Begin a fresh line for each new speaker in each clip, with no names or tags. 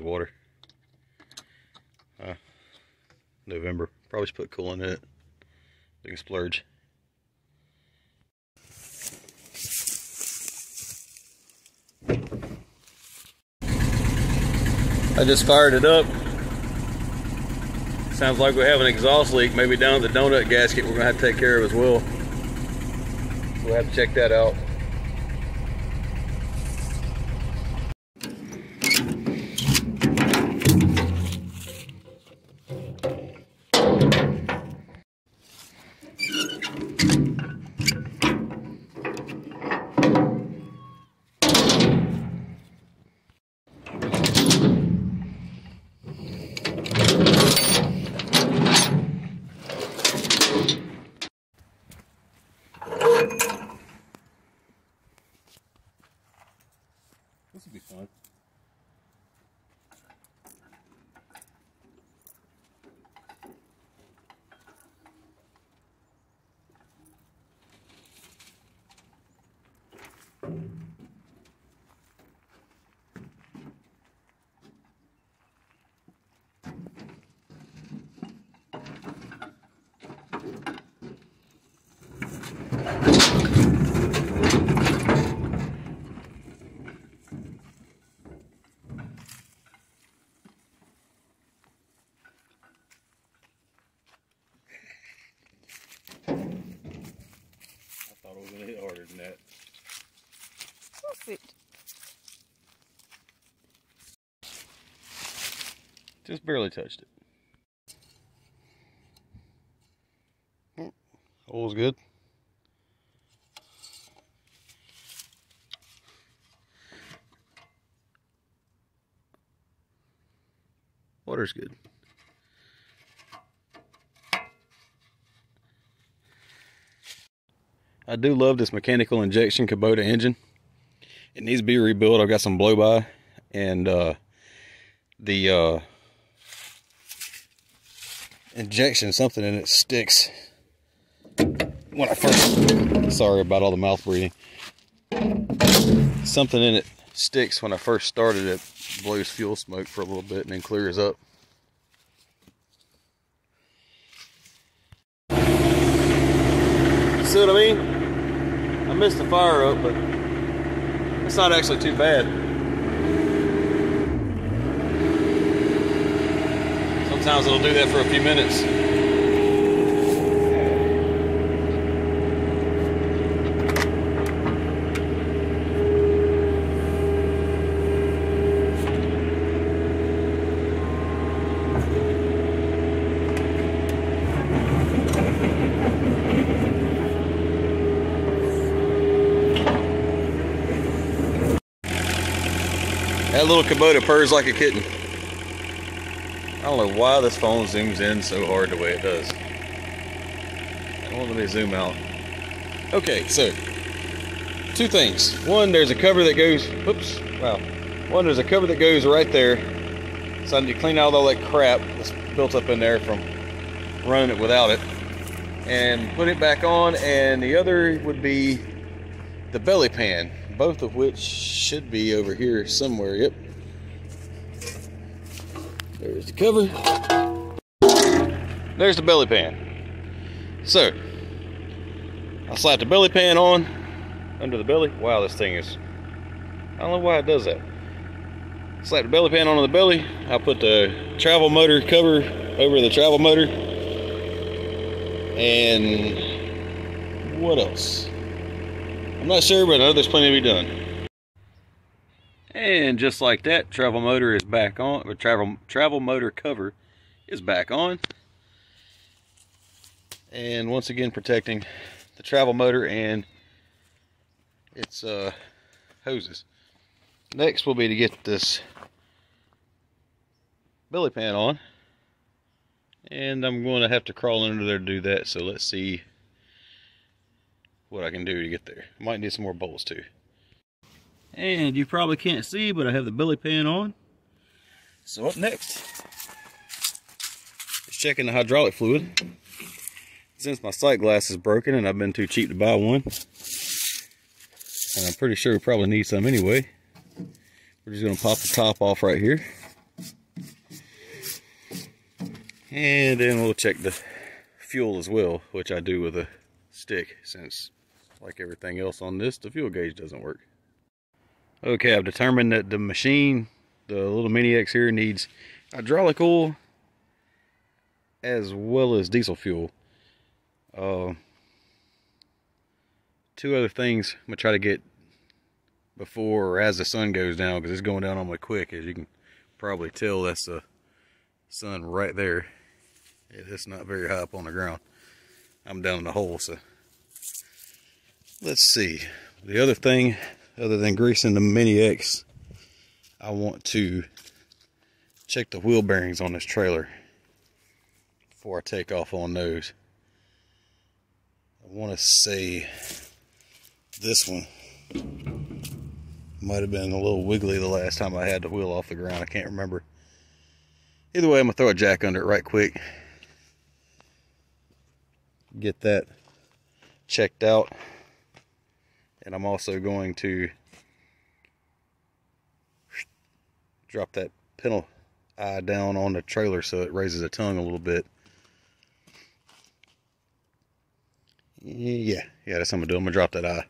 water. November. Probably should put coolant in it. You can splurge. I just fired it up. Sounds like we have an exhaust leak, maybe down at the donut gasket we're gonna have to take care of as well. So we'll have to check that out. This will be fun. I was going to hit harder than that.
Perfect.
Just barely touched it. Oil's good. Water's good. I do love this mechanical injection Kubota engine. It needs to be rebuilt. I've got some blow by, and the injection, something in it sticks when I first, sorry about all the mouth breathing. Something in it sticks when I first started it, blows fuel smoke for a little bit and then clears up. See what I mean? I missed the fire up, but it's not actually too bad. Sometimes it'll do that for a few minutes. That little Kubota purrs like a kitten. I don't know why this phone zooms in so hard the way it does. I won't let me zoom out. Okay, so two things. One, there's a cover that goes, oops, wow. One, there's a cover that goes right there. So I need to clean out all that crap that's built up in there from running it without it. And put it back on. And the other would be the belly pan. Both of which should be over here somewhere. Yep. There's the cover. There's the belly pan. So, I slap the belly pan on under the belly. Wow, this thing is, I don't know why it does that. Slap the belly pan onto the belly. I put the travel motor cover over the travel motor. And what else? I'm not sure, but I know there's plenty to be done. And just like that, travel motor is back on. The travel motor cover is back on. And once again, protecting the travel motor and its hoses. Next will be to get this belly pan on. And I'm going to have to crawl under there to do that. So let's see what I can do to get there. Might need some more bolts too. And you probably can't see, but I have the belly pan on. So up next is checking the hydraulic fluid. Since my sight glass is broken and I've been too cheap to buy one, and I'm pretty sure we probably need some anyway, we're just going to pop the top off right here. And then we'll check the fuel as well, which I do with a stick, since like everything else on this, the fuel gauge doesn't work. Okay, I've determined that the machine, the little Mini X here, needs hydraulic oil as well as diesel fuel. Two other things I'm gonna try to get before or as the sun goes down, because it's going down on me quick. As you can probably tell, that's the sun right there. It's not very high up on the ground. I'm down in the hole, so let's see. The other thing, other than greasing the Mini X, I want to check the wheel bearings on this trailer before I take off on those. I want to say this one might have been a little wiggly the last time I had the wheel off the ground. I can't remember. Either way, I'm gonna throw a jack under it right quick, get that checked out, and I'm also going to drop that pintle eye down on the trailer so it raises the tongue a little bit. Yeah, that's what I'm gonna do. I'm gonna drop that eye.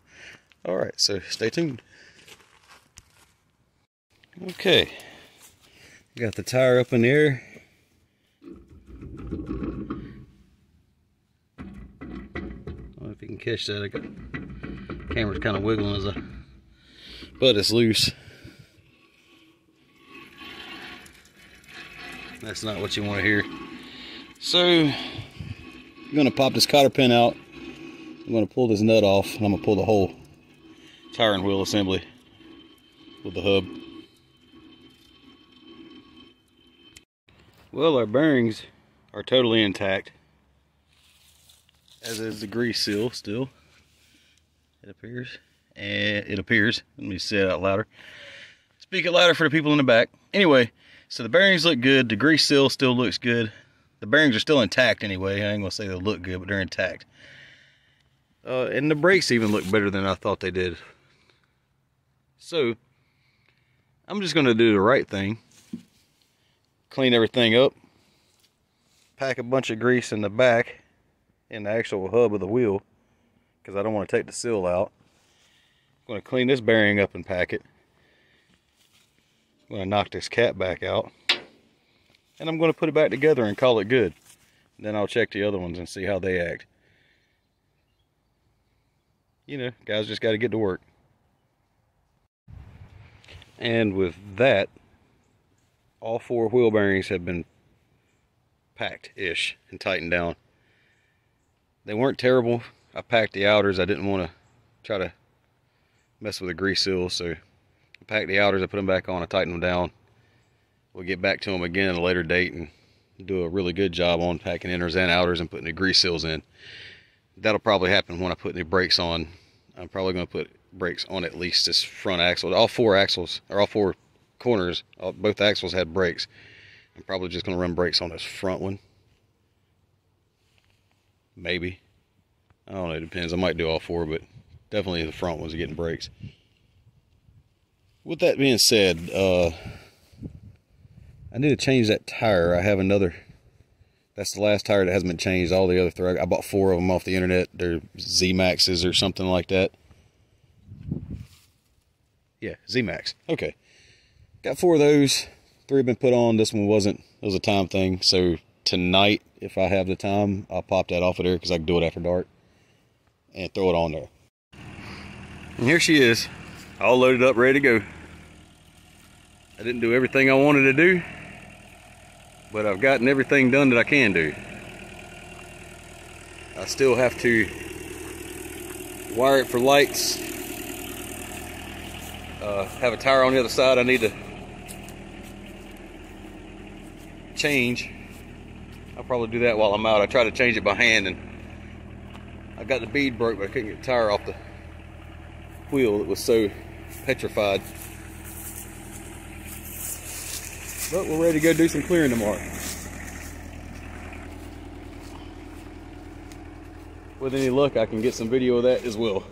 All right, so stay tuned. Okay, got the tire up in the air. I don't know if you can catch that. The camera's kind of wiggling as but it's loose. That's not what you want to hear. So I'm gonna pop this cotter pin out. I'm gonna pull this nut off, and I'm gonna pull the whole tire and wheel assembly with the hub. Well, our bearings are totally intact, as is the grease seal still, it appears. And it appears, let me say it out louder. Speak it louder for the people in the back. Anyway, so the bearings look good, the grease seal still looks good. The bearings are still intact anyway. I ain't gonna say they look good, but they're intact. And the brakes even look better than I thought they did. So, I'm just gonna do the right thing. Clean everything up, pack a bunch of grease in the back, in the actual hub of the wheel, because I don't want to take the seal out. I'm going to clean this bearing up and pack it. I'm going to knock this cap back out, and I'm going to put it back together and call it good. Then I'll check the other ones and see how they act. You know, guys just got to get to work. And with that, all 4 wheel bearings have been packed-ish and tightened down. They weren't terrible. I packed the outers. I didn't want to try to mess with the grease seal, so I packed the outers, I put them back on, I tightened them down. We'll get back to them again at a later date and do a really good job on packing inners and outers and putting the grease seals in. That'll probably happen when I put the brakes on. I'm probably going to put brakes on at least this front axle. All 4 axles, or all 4 corners, both axles had brakes. I'm probably just going to run brakes on this front one. Maybe. I don't know, it depends. I might do all 4, but definitely the front ones are getting brakes. With that being said, I need to change that tire. I have another, that's the last tire that hasn't been changed. All the other 3, I bought 4 of them off the internet. They're Z-Maxes or something like that. Yeah, Z-Max. Okay. Got 4 of those. 3 have been put on. This one wasn't. It was a time thing. So tonight, if I have the time, I'll pop that off of there because I can do it after dark and throw it on there. And here she is, all loaded up, ready to go. I didn't do everything I wanted to do, but I've gotten everything done that I can do. I still have to wire it for lights. Have a tire on the other side I need to change. I'll probably do that while I'm out. I tried to change it by hand and I got the bead broke, but I couldn't get the tire off the wheel. It was so petrified. But we're ready to go do some clearing tomorrow. With any luck, I can get some video of that as well.